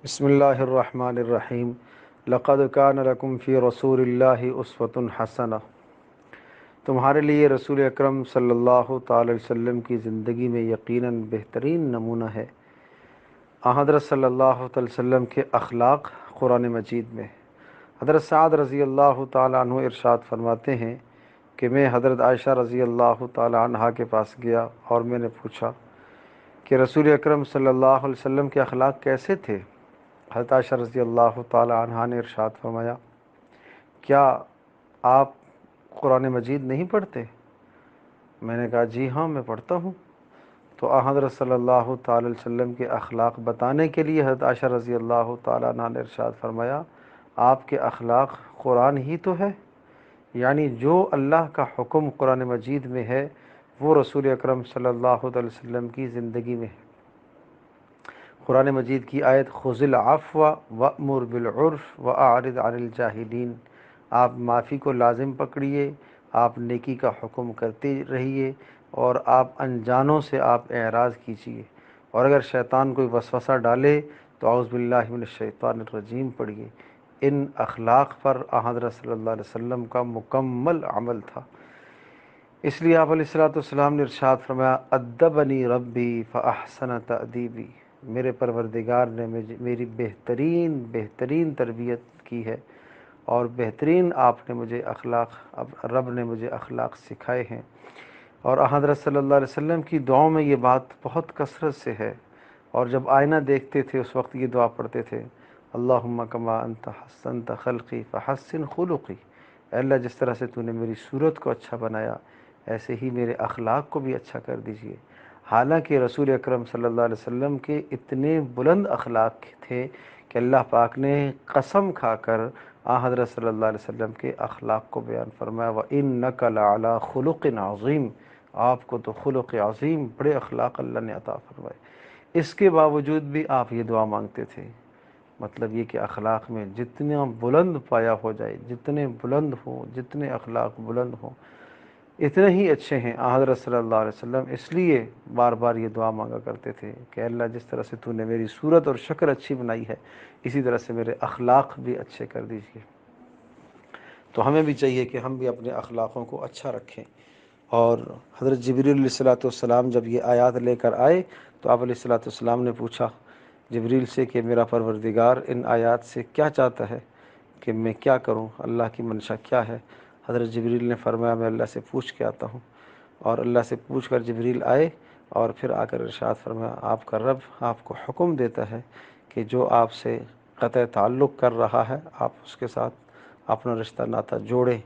بسم اللہ الرحمن الرحیم لقد کان لکم فی رسول اللہ اسوۃ حسنہ۔ تمہارے لیے رسول اکرم صلی اللہ تعالی علیہ وسلم کی زندگی میں یقیناً بہترین نمونہ ہے۔ حضرت صلی اللہ تعالی وسلم کے اخلاق قرآن مجید میں۔ حضرت سعد رضی اللہ تعالی عنہ ارشاد فرماتے ہیں کہ میں حضرت عائشہ رضی اللہ تعالی عنہا کے پاس گیا اور میں نے پوچھا کہ رسول اکرم صلی اللہ علیہ وسلم کے اخلاق کیسے تھے؟ حضرت عائشہ رضی اللہ تعالی عنہا نے ارشاد فرمایا، کیا آپ قرآن مجید نہیں پڑھتے؟ میں نے کہا جی ہاں میں پڑھتا ہوں۔ تو حضرت صلی اللہ تعالی علیہ وسلم کے اخلاق بتانے کے لیے حضرت عائشہ رضی اللہ تعالی عنہا نے ارشاد فرمایا، آپ کے اخلاق قرآن ہی تو ہے، یعنی جو اللہ کا حکم قرآن مجید میں ہے وہ رسول اکرم صلی اللہ علیہ وسلم کی زندگی میں ہے۔ قرآن مجید کی آیت خذ العفو وأمر بالعرف وأعرض عن الجاہلین، آپ معافی کو لازم پکڑیے، آپ نیکی کا حکم کرتے رہیے اور آپ انجانوں سے آپ اعراض کیجیے، اور اگر شیطان کوئی وسوسہ ڈالے تو اعوذ باللہ من الشیطان الرجیم پڑھیے۔ ان اخلاق پر حضرت صلی اللہ علیہ وسلم کا مکمل عمل تھا۔ اس لیے آپ علیہ السلام نے ارشاد فرمایا، ادبنی ربی فاحسن تأدیبی، میرے پروردگار نے میری بہترین تربیت کی ہے اور بہترین آپ نے مجھے رب نے مجھے اخلاق سکھائے ہیں۔ اور حضرت صلی اللہ علیہ وسلم کی دعاؤں میں یہ بات بہت کثرت سے ہے، اور جب آئینہ دیکھتے تھے اس وقت یہ دعا پڑھتے تھے، اللہم کما انت حسنت خلقی فحسن خلقی، اے اللہ جس طرح سے تو نے میری صورت کو اچھا بنایا ایسے ہی میرے اخلاق کو بھی اچھا کر دیجئے۔ حالانکہ رسول اکرم صلی اللہ علیہ وسلم کے اتنے بلند اخلاق تھے کہ اللہ پاک نے قسم کھا کر حضرت صلی اللہ علیہ وسلم کے اخلاق کو بیان فرمایا، وَإِنَّكَ لَعَلَىٰ خُلُقٍ عَظِيمٍ، آپ کو تو خلق عظیم، بڑے اخلاق اللہ نے عطا فرمائے۔ اس کے باوجود بھی آپ یہ دعا مانگتے تھے۔ مطلب یہ کہ اخلاق میں جتنا بلند پایا ہو جائے، جتنے بلند ہوں، جتنے اخلاق بلند ہوں، اتنے ہی اچھے ہیں حضرت صلی اللہ علیہ وسلم۔ اس لیے بار بار یہ دعا مانگا کرتے تھے کہ اللہ جس طرح سے تو نے میری صورت اور شکل اچھی بنائی ہے اسی طرح سے میرے اخلاق بھی اچھے کر دیجیے۔ تو ہمیں بھی چاہیے کہ ہم بھی اپنے اخلاقوں کو اچھا رکھیں۔ اور حضرت جبریل علیہ السلام جب یہ آیات لے کر آئے تو آپ علیہ السلام نے پوچھا جبریل سے کہ میرا پروردگار ان آیات سے کیا چاہتا ہے، کہ میں کیا کروں، اللہ کی منشا کیا ہے؟ حضرت جبریل نے فرمایا میں اللہ سے پوچھ کے آتا ہوں، اور اللہ سے پوچھ کر جبریل آئے اور پھر آ کر ارشاد فرمایا، آپ کا رب آپ کو حکم دیتا ہے کہ جو آپ سے قطع تعلق کر رہا ہے آپ اس کے ساتھ اپنا رشتہ ناتا جوڑیں،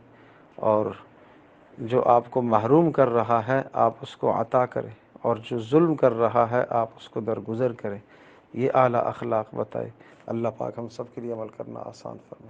اور جو آپ کو محروم کر رہا ہے آپ اس کو عطا کریں، اور جو ظلم کر رہا ہے آپ اس کو درگزر کریں۔ یہ اعلیٰ اخلاق بتائے۔ اللہ پاک ہم سب کے لیے عمل کرنا آسان فرمائے۔